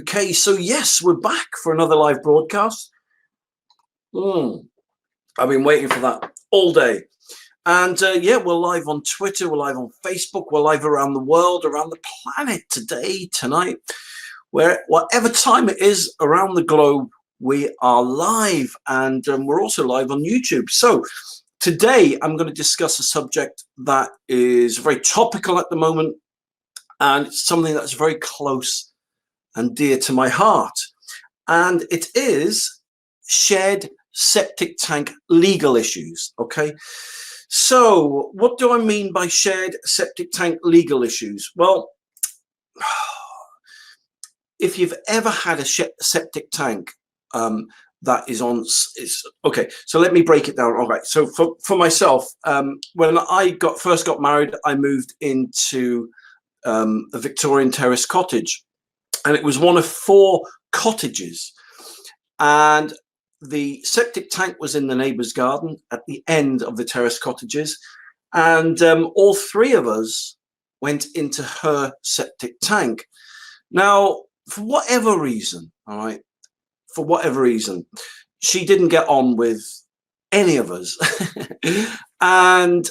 Okay, so yes, we're back for another live broadcast. I've been waiting for that all day. And yeah, we're live on Twitter, we're live on Facebook, we're live around the world, around the planet today, tonight, whatever time it is around the globe, we are live. And we're also live on YouTube. So today I'm going to discuss a subject that is very topical at the moment, and it's something that's very close and dear to my heart. And it is shared septic tank legal issues. Okay. So what do I mean by shared septic tank legal issues? Well, if you've ever had a septic tank that is on, okay, so let me break it down. All right. So for myself, when I first got married, I moved into a Victorian terrace cottage, and it was one of 4 cottages, and the septic tank was in the neighbour's garden at the end of the terrace cottages, and all 3 of us went into her septic tank. Now, for whatever reason, she didn't get on with any of us, and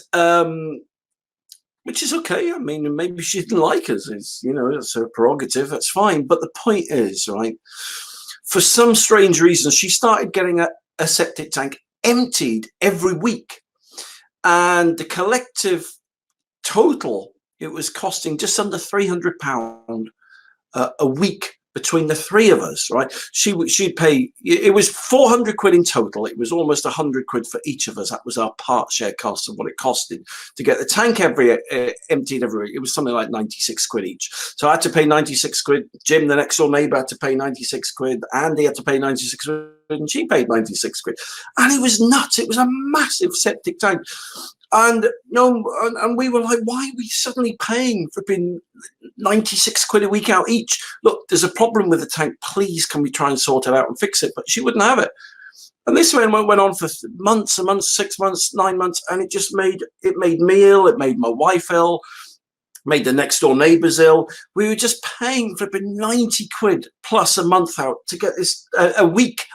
which is okay. I mean, maybe she didn't like us. It's, it's her prerogative. That's fine. But the point is, right, for some strange reason, she started getting a septic tank emptied every week. And the collective total, it was costing just under £300 a week between the 3 of us, right? She'd pay, it was 400 quid in total. It was almost 100 quid for each of us. That was our part share cost of what it costed to get the tank emptied every week. It was something like 96 quid each. So I had to pay 96 quid. Jim, the next door neighbor, had to pay 96 quid. Andy had to pay 96 quid, and she paid 96 quid. And it was nuts. It was a massive septic tank. And and we were like, why are we suddenly paying for being 96 quid a week out each? Look, there's a problem with the tank. Please, can we try and sort it out and fix it? But she wouldn't have it. And this went on for months and months, 6 months, 9 months, and it made me ill. It made my wife ill. Made the next door neighbors ill. We were just paying for 90 quid plus a month out to get this a week,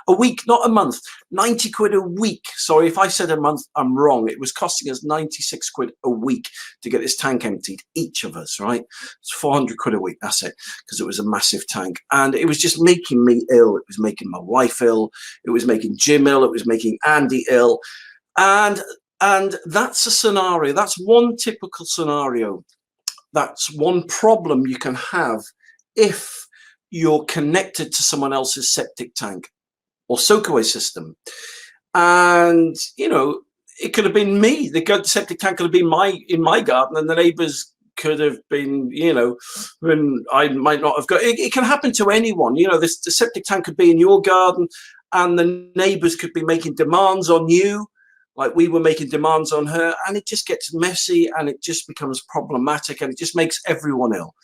not a month, 90 quid a week. Sorry, if I said a month, I'm wrong. It was costing us 96 quid a week to get this tank emptied, each of us, right? It's 400 quid a week. That's it, because it was a massive tank. And it was just making me ill. It was making my wife ill. It was making Jim ill. It was making Andy ill. And that's a scenario. That's one typical scenario. That's one problem you can have if you're connected to someone else's septic tank or soakaway system. And, it could have been me. The septic tank could have been in my garden, and the neighbors could have been, when I might not have got it. It can happen to anyone. The septic tank could be in your garden, and the neighbors could be making demands on you, like we were making demands on her, and it just gets messy, and it just becomes problematic, and it just makes everyone ill.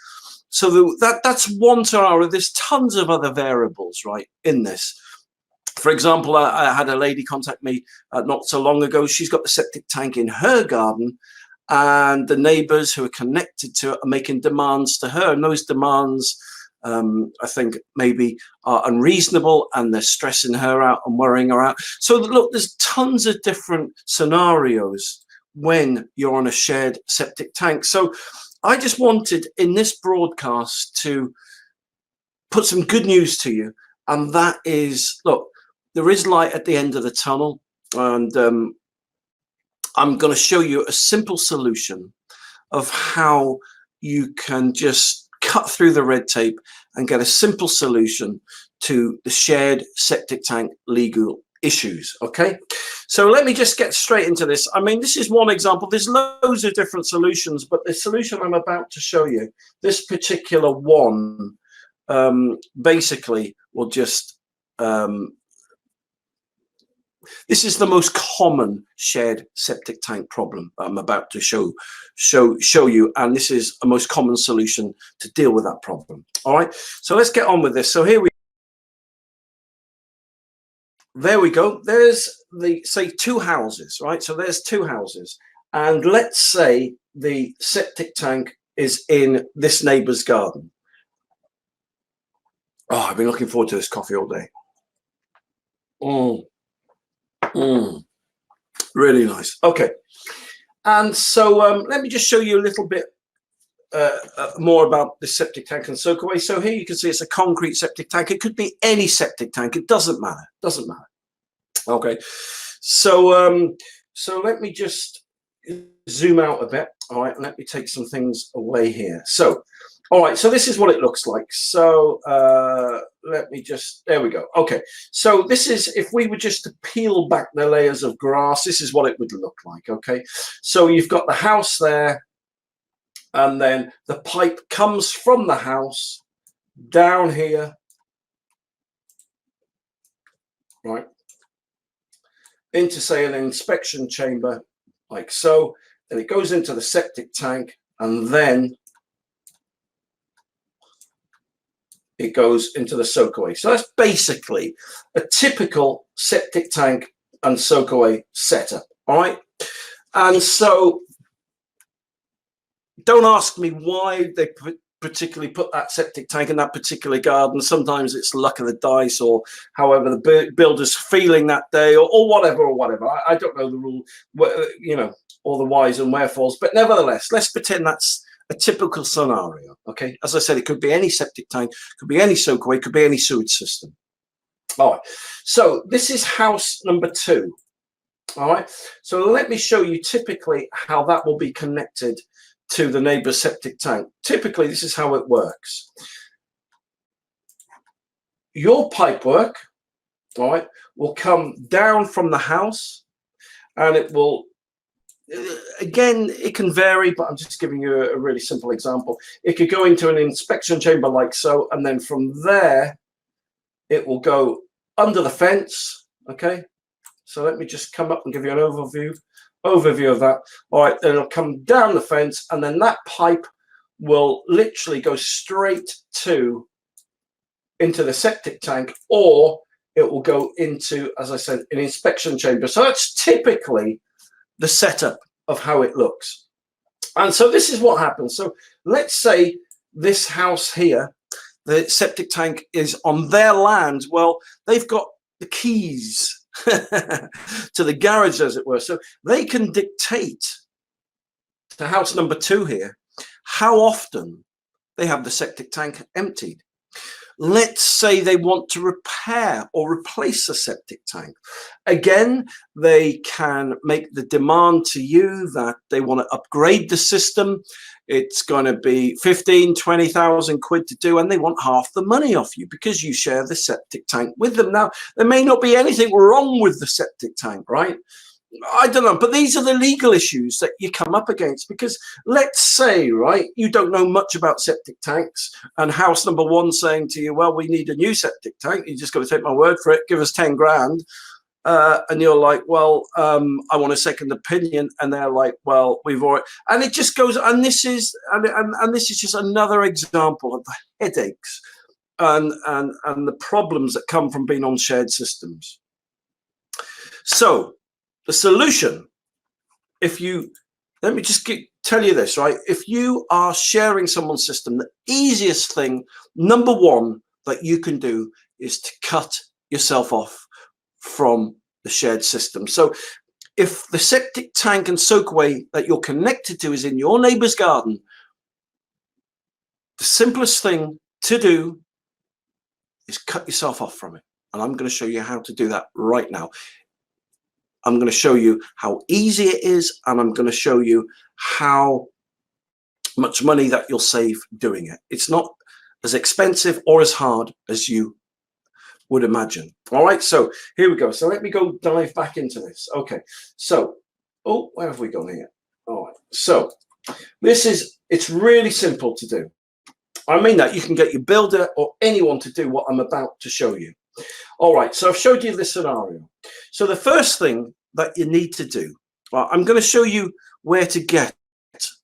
So that's one scenario. There's tons of other variables, right, in this. For example, I had a lady contact me not so long ago. She's got the septic tank in her garden, and the neighbors who are connected to it are making demands to her, and those demands, I think, maybe are unreasonable, and they're stressing her out and worrying her out. So look, there's tons of different scenarios when you're on a shared septic tank. So I just wanted in this broadcast to put some good news to you, and that is, look, there is light at the end of the tunnel, and I'm going to show you a simple solution of how you can just cut through the red tape and get a simple solution to the shared septic tank legal issues. Okay, so let me just get straight into this. I mean, this is one example. There's loads of different solutions, but the solution I'm about to show you, this particular one, basically will just this is the most common shared septic tank problem that I'm about to show you, and this is a most common solution to deal with that problem. All right, so let's get on with this. So there we go. There's say 2 houses, right? So there's 2 houses, and let's say the septic tank is in this neighbor's garden. Oh, I've been looking forward to this coffee all day. Really nice. Okay. And so let me just show you a little bit more about the septic tank and Soakaway. So here you can see it's a concrete septic tank. It could be any septic tank. It doesn't matter. Doesn't matter. Okay. So so let me just zoom out a bit. All right. Let me take some things away here. So, all right. So this is what it looks like. So let me just, there we go. Okay. So this is, if we were just to peel back the layers of grass, this is what it would look like. Okay. So you've got the house there, and then the pipe comes from the house down here, right, into, say, an inspection chamber, like so. Then it goes into the septic tank, and then it goes into the soakaway. So that's basically a typical septic tank and soakaway setup. All right. And so don't ask me why they particularly put that septic tank in that particular garden. Sometimes it's luck of the dice, or however the builder's feeling that day, or whatever, I don't know the rule, you know, all the whys and wherefores. But nevertheless, let's pretend that's a typical scenario. Okay. As I said, it could be any septic tank, could be any soakaway, could be any sewage system. All right. So this is house number 2. All right. So let me show you typically how that will be connected to the neighbor's septic tank. Typically, this is how it works. Your pipework, all right, will come down from the house, and it will, again, it can vary, but I'm just giving you a really simple example. It could go into an inspection chamber like so, and then from there, it will go under the fence. Okay. So let me just come up and give you an overview of that. All right, then it'll come down the fence, and then that pipe will literally go straight into the septic tank, or it will go into, as I said, an inspection chamber. So that's typically the setup of how it looks. And so this is what happens. So let's say this house here, the septic tank is on their land. Well, they've got the keys to the garage, as it were, so they can dictate to house number 2 here how often they have the septic tank emptied. Let's say they want to repair or replace a septic tank. Again, they can make the demand to you that they want to upgrade the system. It's going to be 15, 20,000 quid to do, and they want half the money off you because you share the septic tank with them. Now, there may not be anything wrong with the septic tank, right? I don't know, but these are the legal issues that you come up against, because let's say, right, you don't know much about septic tanks, and house number 1 saying to you, well, we need a new septic tank. You just got to take my word for it. Give us 10 grand. And you're like, well, I want a second opinion. And they're like, well, we've already, and it just goes, and this is, and this is just another example of the headaches and the problems that come from being on shared systems. So the solution, if you, let me just tell you this, right? If you are sharing someone's system, the easiest thing, number 1, that you can do is to cut yourself off from the shared system. So if the septic tank and soakaway that you're connected to is in your neighbor's garden, the simplest thing to do is cut yourself off from it. And I'm going to show you how to do that right now. I'm going to show you how easy it is, and I'm going to show you how much money that you'll save doing it. It's not as expensive or as hard as you would imagine. All right, so here we go. So let me go dive back into this. Okay, so, oh, where have we gone here? All right, so this is, it's really simple to do. I mean that you can get your builder or anyone to do what I'm about to show you. All right, so I've showed you this scenario. So the first thing that you need to do, well, I'm going to show you where to get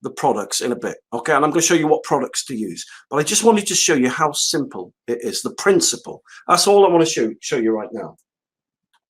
the products in a bit, okay, and I'm going to show you what products to use, but I just wanted to show you how simple it is, the principle. That's all I want to show you right now.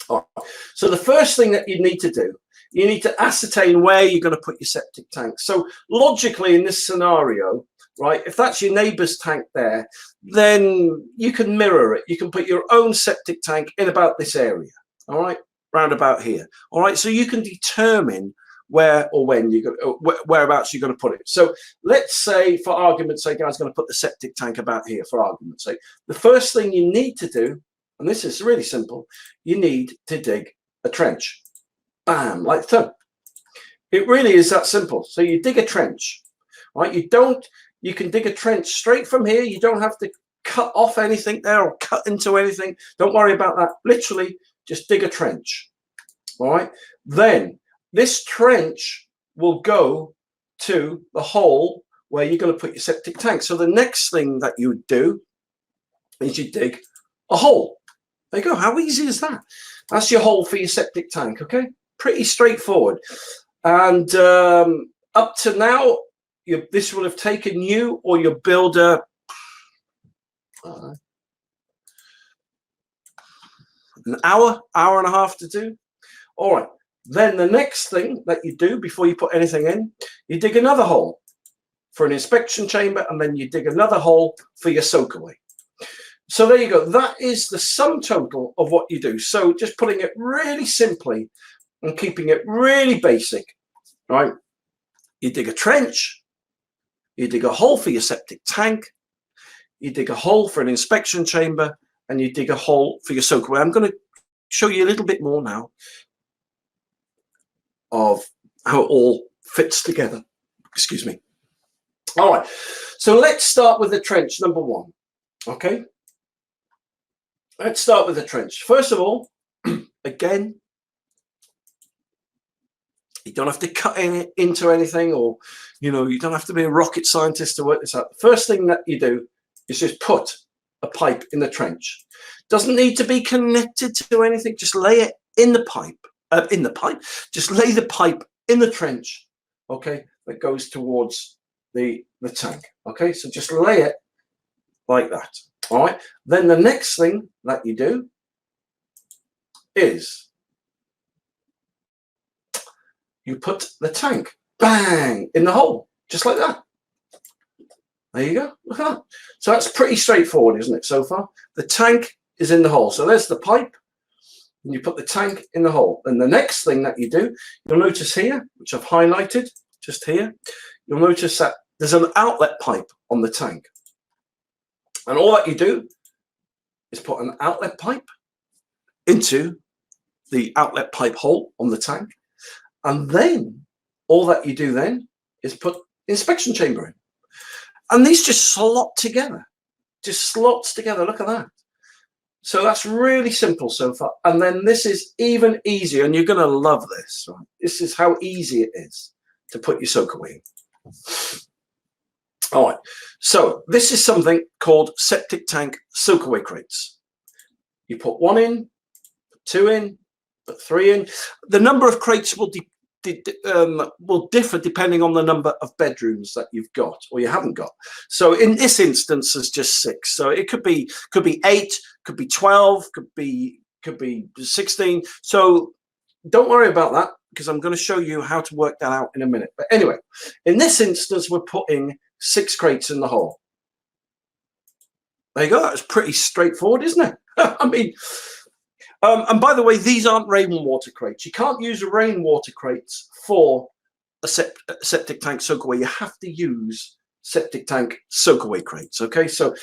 All right. So the first thing that you need to do, you need to ascertain where you're going to put your septic tank. So logically in this scenario, right? If that's your neighbour's tank there, then you can mirror it. You can put your own septic tank in about this area, all right, round about here, all right? So you can determine where or when you're going, whereabouts you're going to put it. So let's say, for argument's sake, I was going to put the septic tank about here, for argument's sake. The first thing you need to do, and this is really simple, you need to dig a trench. Bam, like so. It really is that simple. So you dig a trench, right? You can dig a trench straight from here. You don't have to cut off anything there or cut into anything. Don't worry about that. Literally, just dig a trench, all right? Then this trench will go to the hole where you're going to put your septic tank. So the next thing that you do is you dig a hole. There you go. How easy is that? That's your hole for your septic tank, okay? Pretty straightforward. And up to now, this will have taken you or your builder an hour and a half to do. All right. Then the next thing that you do before you put anything in, you dig another hole for an inspection chamber, and then you dig another hole for your soakaway. So there you go. That is the sum total of what you do. So just putting it really simply and keeping it really basic, right? You dig a trench, you dig a hole for your septic tank, you dig a hole for an inspection chamber, and you dig a hole for your soakaway. I'm going to show you a little bit more now of how it all fits together. Excuse me. All right, so let's start with the trench number one. Okay, let's start with the trench. First of all, again, you don't have to cut into anything, or you don't have to be a rocket scientist to work this out. The first thing that you do is just put a pipe in the trench. Doesn't need to be connected to anything. Just lay it in the pipe. Just lay the pipe in the trench, okay, that goes towards the tank. Okay, so just lay it like that. All right, then the next thing that you do is you put the tank bang in the hole, just like that. There you go. Look at that. So that's pretty straightforward, isn't it, so far? The tank is in the hole. So there's the pipe. And you put the tank in the hole. And the next thing that you do, you'll notice here, which I've highlighted just here, you'll notice that there's an outlet pipe on the tank. And all that you do is put an outlet pipe into the outlet pipe hole on the tank. And then all that you do then is put inspection chamber in. And these just slot together. Just slots together. Look at that. So that's really simple so far. And then this is even easier, and you're going to love this. Right? This is how easy it is to put your soakaway in. All right. So this is something called septic tank soakaway crates. You put one in, put two in, put three in. The number of crates will differ depending on the number of bedrooms that you've got or you haven't got. So in this instance, there's just 6. So it could be 8, could be 12, could be 16. So don't worry about that, because I'm going to show you how to work that out in a minute. But anyway, in this instance, we're putting 6 crates in the hole. There you go. That's pretty straightforward, isn't it? I mean, and by the way, these aren't rainwater crates. You can't use rainwater crates for a septic tank soakaway. You have to use septic tank soakaway crates. Okay, so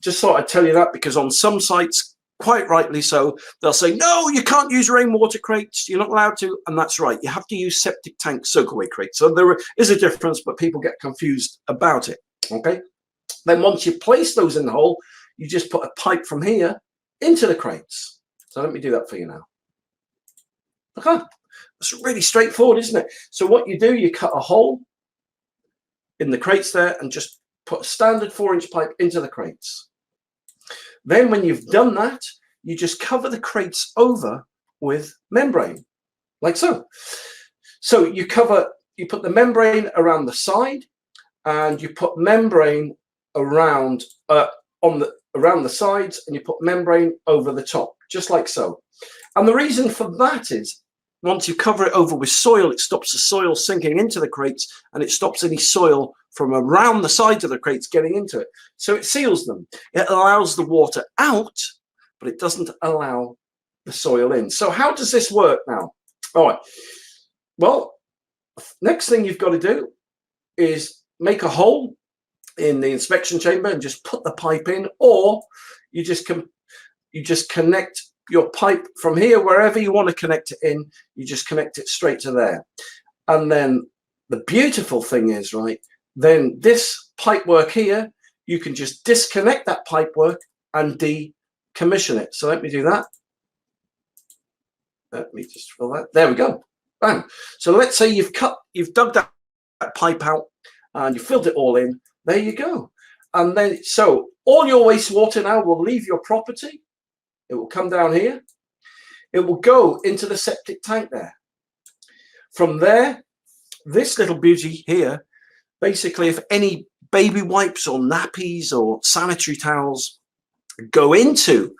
just thought I'd tell you that, because on some sites, quite rightly so, they'll say, no, you can't use rainwater crates. You're not allowed to. And that's right. You have to use septic tank soakaway crates. So there is a difference, but people get confused about it. Okay, then once you place those in the hole, you just put a pipe from here into the crates. So let me do that for you now. Okay, it's really straightforward, isn't it? So what you do, you cut a hole in the crates there and just put a standard 4-inch pipe into the crates. Then when you've done that, you just cover the crates over with membrane, like so. So you put the membrane around the side, and you put membrane around around the sides, and you put membrane over the top, just like so. And the reason for that is once you cover it over with soil, it stops the soil sinking into the crates, and it stops any soil from around the sides of the crates getting into it. So it seals them. It allows the water out, but it doesn't allow the soil in. So how does this work now? All right. Well, next thing you've got to do is make a hole in the inspection chamber and just put the pipe in, or you just connect your pipe from here, wherever you want to connect it in, you just connect it straight to there. And then the beautiful thing is, right, then this pipe work here, you can just disconnect that pipe work and decommission it. So let me do that. Let me just fill that. There we go. Bang. So let's say you've dug that pipe out and you filled it all in. There you go. And then, so all your wastewater now will leave your property. It will come down here. It will go into the septic tank there. From there, this little beauty here, basically, if any baby wipes or nappies or sanitary towels go into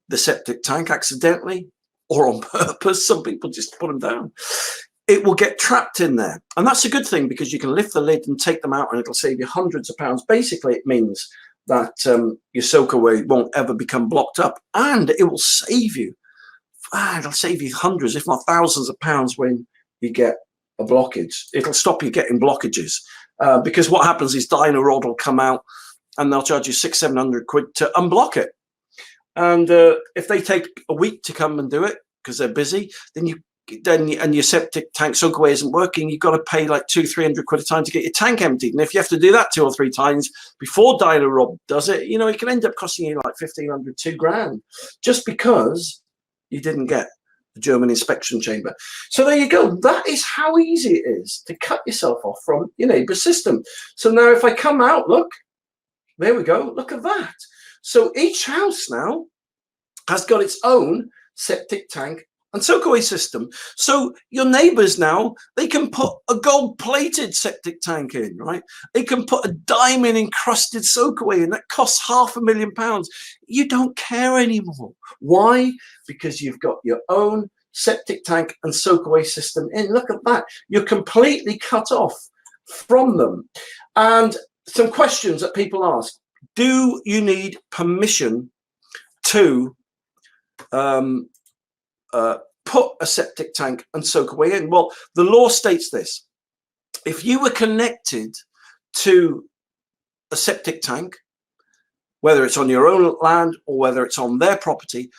the septic tank accidentally or on purpose, some people just put them down, it will get trapped in there. And that's a good thing, because you can lift the lid and take them out and it'll save you hundreds of pounds. Basically, it means that your soakaway won't ever become blocked up, and it will save you. It'll save you hundreds, if not thousands of pounds when you get a blockage. It'll stop you getting blockages, because what happens is Dyno Rod will come out and they'll charge you £600-700 to unblock it. And if they take a week to come and do it because they're busy, then your septic tank soakaway isn't working, you've got to pay like £200-300 a time to get your tank emptied. And if you have to do that 2 or 3 times before Dyno Rod does it, you know, it can end up costing you like £1,500, £2,000, just because you didn't get the German inspection chamber. So there you go. That is how easy it is to cut yourself off from your neighbour's system. So now if I come out, look, there we go. Look at that. So each house now has got its own septic tank and soakaway system. So your neighbors now, they can put a gold-plated septic tank in, right? They can put a diamond-encrusted soakaway in that costs £500,000. You don't care anymore. Why? Because you've got your own septic tank and soakaway system in. Look at that. You're completely cut off from them. And some questions that people ask. Do you need permission to put a septic tank and soakaway in? Well, the law states this. If you were connected to a septic tank, whether it's on your own land or whether it's on their property,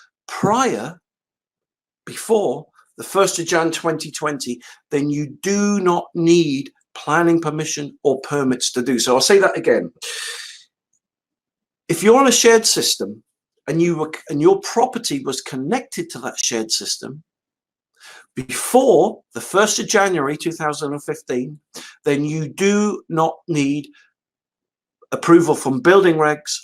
before the 1st of Jan 2020, then you do not need planning permission or permits to do so. I'll say that again. If you're on a shared system and your property was connected to that shared system before the 1st of January 2015, then you do not need approval from building regs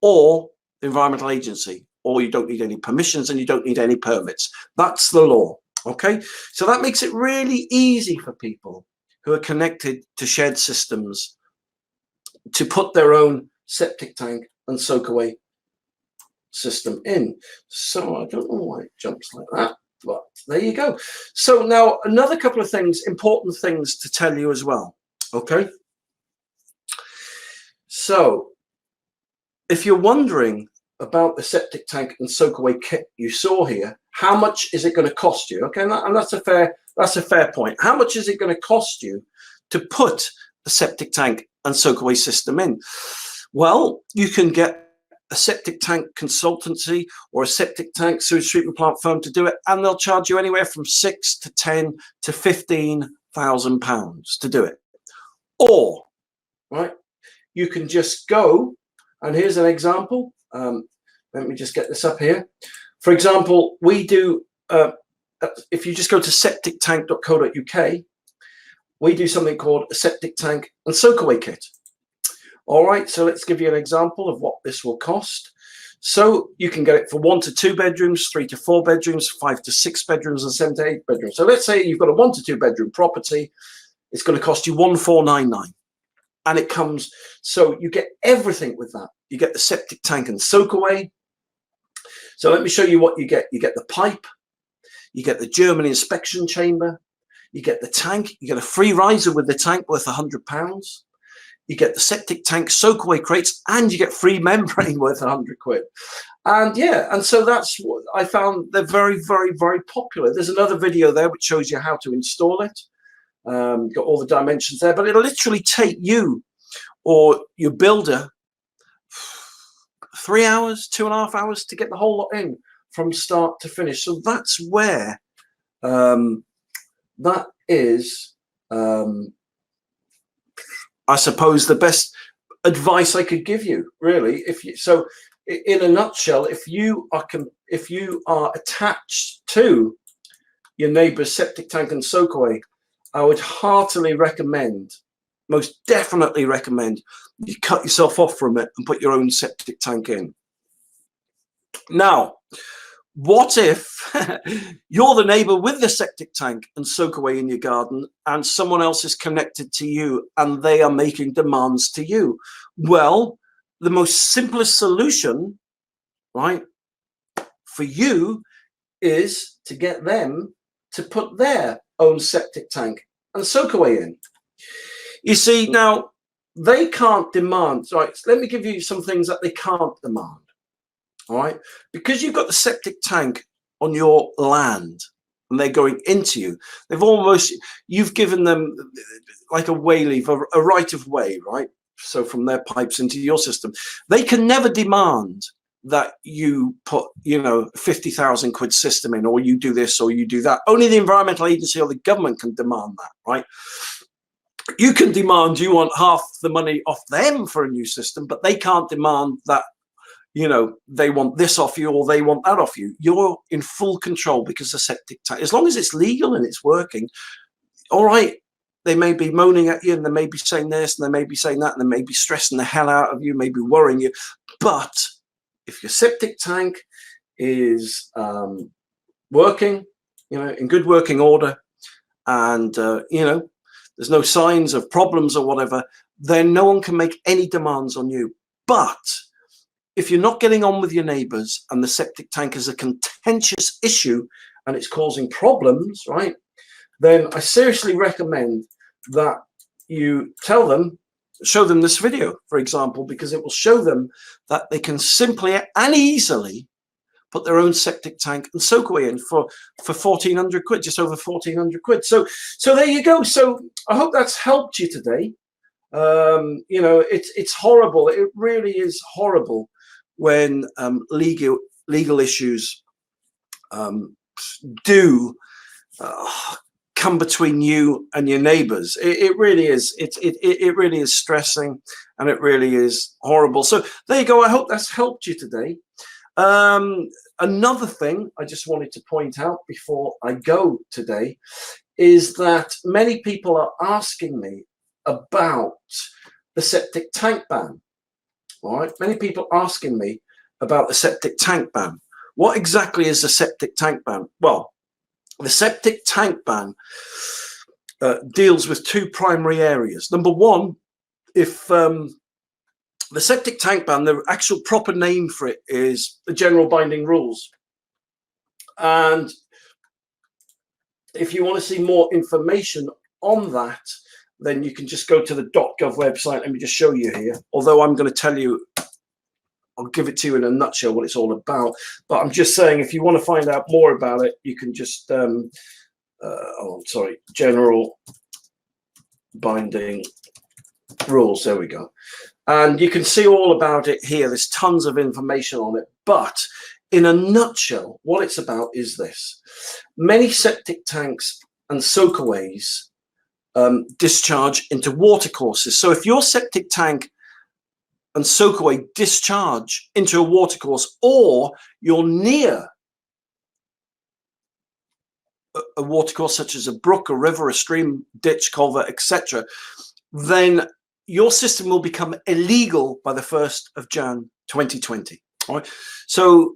or the environmental agency, or you don't need any permissions and you don't need any permits. That's the law. Okay, so that makes it really easy for people who are connected to shared systems to put their own septic tank and soakaway system in. So I don't know why it jumps like that, but there you go. So now another couple of things, important things to tell you as well. Okay, so if you're wondering about the septic tank and soakaway kit you saw here, how much is it going to cost you? Okay, and that's a fair point. How much is it going to cost you to put a septic tank and soakaway system in? Well, you can get a septic tank consultancy or a septic tank sewage treatment plant firm to do it, and they'll charge you anywhere from £6,000 to £10,000 to £15,000 to do it. Or, right, you can just go, and here's an example. Let me just get this up here. For example, we do, if you just go to septictank.co.uk, we do something called a septic tank and soakaway kit. All right, so let's give you an example of what this will cost. So you can get it for 1 to 2 bedrooms, 3 to 4 bedrooms, 5 to 6 bedrooms, and 7 to 8 bedrooms. So let's say you've got a 1 to 2 bedroom property. It's going to cost you £1,499. And it comes, so you get everything with that. You get the septic tank and soakaway. So let me show you what you get. You get the pipe, you get the German inspection chamber, you get the tank, you get a free riser with the tank worth £100. You get the septic tank soakaway crates, and you get free membrane worth 100 quid. And yeah, and so that's what I found. They're very, very, very popular. There's another video there which shows you how to install it. Got all the dimensions there, but it'll literally take you or your builder 3 hours, 2.5 hours to get the whole lot in from start to finish. So that's where that is, I suppose, the best advice I could give you, really. So in a nutshell, if you are attached to your neighbor's septic tank and soakaway, I would heartily recommend, most definitely recommend, you cut yourself off from it and put your own septic tank in. Now, what if you're the neighbor with the septic tank and soakaway in your garden, and someone else is connected to you and they are making demands to you? Well, the most simplest solution, right, for you is to get them to put their own septic tank and soakaway in. You see, now they can't demand, right? Let me give you some things that they can't demand. All right, because you've got the septic tank on your land and they're going into you, you've given them like a way leave, a right of way, right? So from their pipes into your system, they can never demand that you put, 50,000 quid system in, or you do this or you do that. Only the environmental agency or the government can demand that, right? You can demand you want half the money off them for a new system, but they can't demand that they want this off you or they want that off you. You're in full control because the septic tank, as long as it's legal and it's working, all right, they may be moaning at you and they may be saying this and they may be saying that and they may be stressing the hell out of you, maybe worrying you. But if your septic tank is working, in good working order, and, there's no signs of problems or whatever, then no one can make any demands on you. But if you're not getting on with your neighbors and the septic tank is a contentious issue and it's causing problems, right, then I seriously recommend that you show them this video, for example, because it will show them that they can simply and easily put their own septic tank and soakaway in for 1,400 quid, just over 1,400 quid. So there you go. So I hope that's helped you today. It's horrible. It really is horrible when legal issues do come between you and your neighbors. It really is. It really is stressing, and it really is horrible. So there you go. I hope that's helped you today. Another thing I just wanted to point out before I go today is that many people are asking me about the septic tank ban. All right, many people asking me about the septic tank ban. What exactly is the septic tank ban? Well, the septic tank ban deals with two primary areas. Number one, if the septic tank ban, the actual proper name for it is the General Binding Rules. And if you want to see more information on that, then you can just go to the .gov website. Let me just show you here. Although I'm going to tell you, I'll give it to you in a nutshell what it's all about. But I'm just saying, if you want to find out more about it, you can just, General Binding Rules. There we go. And you can see all about it here. There's tons of information on it. But in a nutshell, what it's about is this. Many septic tanks and soakaways discharge into watercourses. So if your septic tank and soakaway discharge into a watercourse, or you're near a watercourse such as a brook, a river, a stream, ditch, culvert, etc., then your system will become illegal by the 1st of Jan 2020. All right. So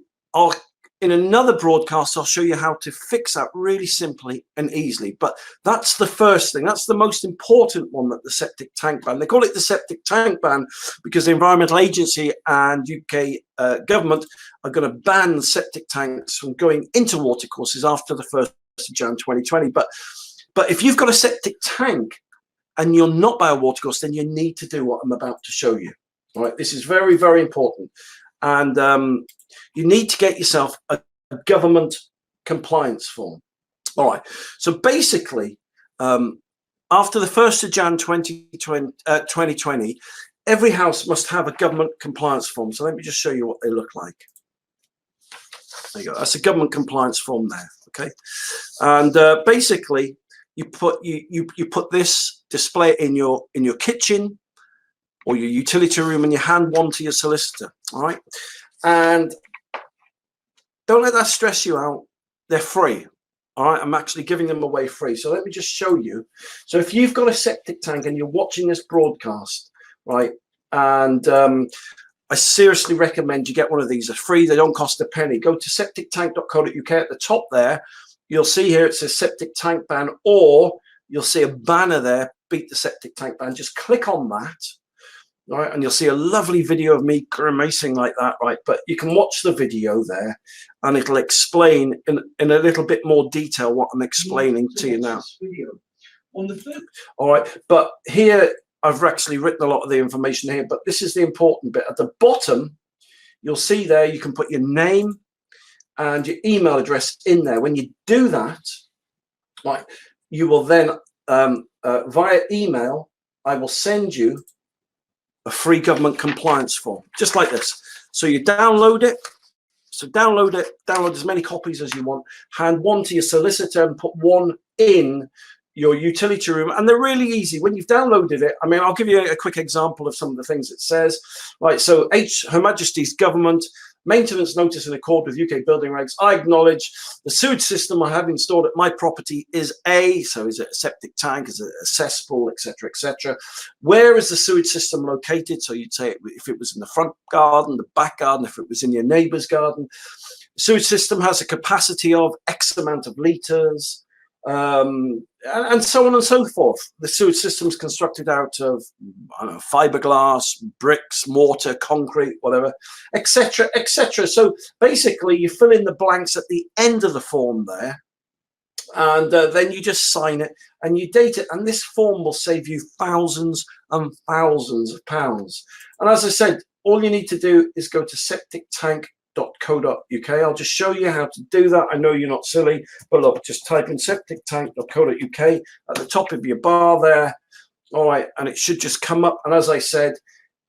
in another broadcast, I'll show you how to fix that really simply and easily. But that's the first thing. That's the most important one, that the septic tank ban. They call it the septic tank ban because the Environmental Agency and UK government are going to ban septic tanks from going into watercourses after the 1st of Jan 2020. But if you've got a septic tank and you're not by a watercourse, then you need to do what I'm about to show you. All right, this is very, very important. And you need to get yourself a government compliance form. All right. So basically, after the 1st of Jan 2020, every house must have a government compliance form. So let me just show you what they look like. There you go. That's a government compliance form there. Okay. And basically, you put this, display it in your kitchen or your utility room, and you hand one to your solicitor. All right. And don't let that stress you out. They're free. All right. I'm actually giving them away free. So let me just show you. So if you've got a septic tank and you're watching this broadcast, right, and I seriously recommend you get one of these. They're free. They don't cost a penny. Go to septictank.co.uk. At the top there, you'll see here it says septic tank ban, or you'll see a banner there, beat the septic tank ban. Just click on that. All right, and you'll see a lovely video of me grimacing like that, right? But you can watch the video there, and it'll explain in a little bit more detail what I'm explaining to you now. All right, but here I've actually written a lot of the information here, but this is the important bit. At the bottom, you'll see there you can put your name and your email address in there. When you do that, right, you will then via email, I will send you a free government compliance form, just like this. So you download it. So download as many copies as you want, hand one to your solicitor and put one in your utility room. And they're really easy. When you've downloaded it, I mean, I'll give you a quick example of some of the things it says. Right, so Her Majesty's Government, maintenance notice in accord with UK building regs. I acknowledge the sewage system I have installed at my property is so is it a septic tank, is it a cesspool, etc., etc. Where is the sewage system located? So you'd say if it was in the front garden, the back garden, if it was in your neighbour's garden. The sewage system has a capacity of X amount of litres, and so on and so forth. The sewage system is constructed out of, I don't know, fiberglass, bricks, mortar, concrete, whatever, etc., etc. So basically, you fill in the blanks at the end of the form there, and then you just sign it and you date it. And this form will save you thousands and thousands of pounds. And as I said, all you need to do is go to septictank.co.uk. I'll just show you how to do that. I know you're not silly, but look, just type in septictank.co.uk at the top of your bar there. All right, and it should just come up. And as I said,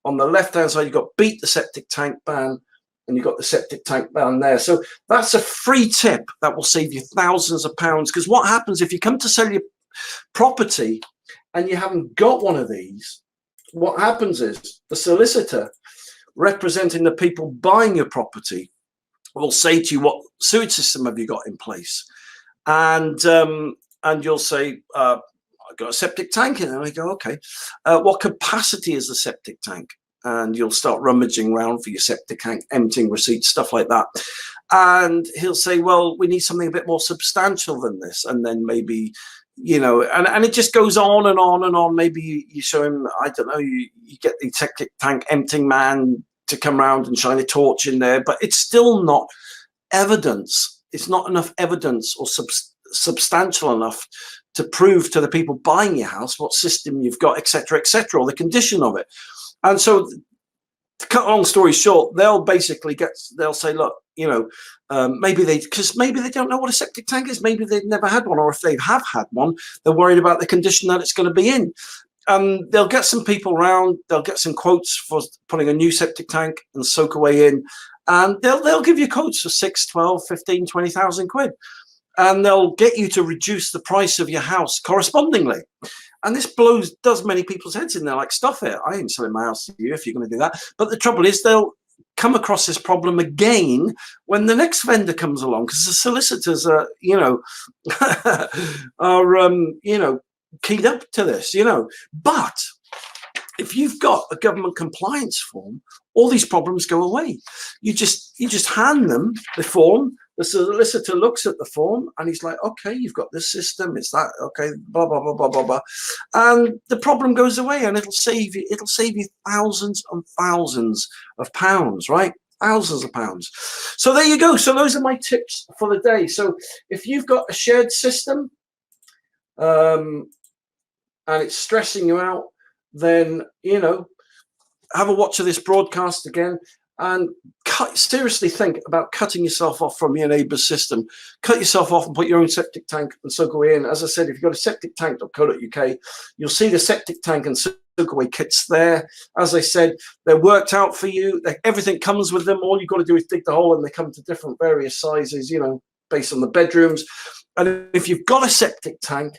on the left-hand side, you've got beat the septic tank ban, and you've got the septic tank ban there. So that's a free tip that will save you thousands of pounds. Because what happens if you come to sell your property and you haven't got one of these, what happens is the solicitor representing the people buying your property will say to you, what sewage system have you got in place? And you'll say, I've got a septic tank in there. And I go, okay, what capacity is the septic tank? And you'll start rummaging around for your septic tank, emptying receipts, stuff like that. And he'll say, well, we need something a bit more substantial than this. And then maybe, you know, and it just goes on and on and on. Maybe you show him, I don't know, you get the septic tank emptying man to come around and shine a torch in there, but it's still not evidence. It's not enough evidence or substantial enough to prove to the people buying your house what system you've got, etc., etc., or the condition of it. And so, to cut a long story short, they'll say, look, you know, maybe they don't know what a septic tank is. Maybe they've never had one, or if they have had one, they're worried about the condition that it's going to be in. They'll get some people around. They'll get some quotes for putting a new septic tank and Soakaway in, and they'll give you quotes for 6, 12, 15, 20,000 quid, and they'll get you to reduce the price of your house correspondingly. And this does many people's heads in. They're like, stuff it, I ain't selling my house to you if you're going to do that. But the trouble is, they'll come across this problem again when the next vendor comes along, because the solicitors are, you know, keyed up to this, you know. But if you've got a government compliance form, all these problems go away. You just hand them the form. The solicitor looks at the form and he's like, okay, you've got this system, it's that, okay, blah blah blah blah blah blah, and the problem goes away, and it'll save you thousands and thousands of pounds, right? Thousands of pounds. So there you go. So those are my tips for the day. So if you've got a shared system and it's stressing you out, then have a watch of this broadcast again and seriously think about cutting yourself off from your neighbour's system. Cut yourself off and put your own septic tank and Soakaway in. As I said, if you go to septictank.co.uk, you'll see the septic tank and Soakaway kits there. As I said, they're worked out for you. Everything comes with them. All you've got to do is dig the hole, and they come to different various sizes, based on the bedrooms. And if you've got a septic tank,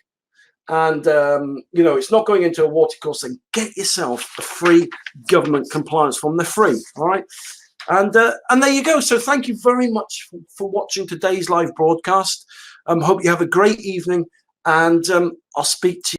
and it's not going into a water course, then get yourself a free government compliance form. They're free, all right? And there you go. So thank you very much for watching today's live broadcast. Hope you have a great evening, and I'll speak to you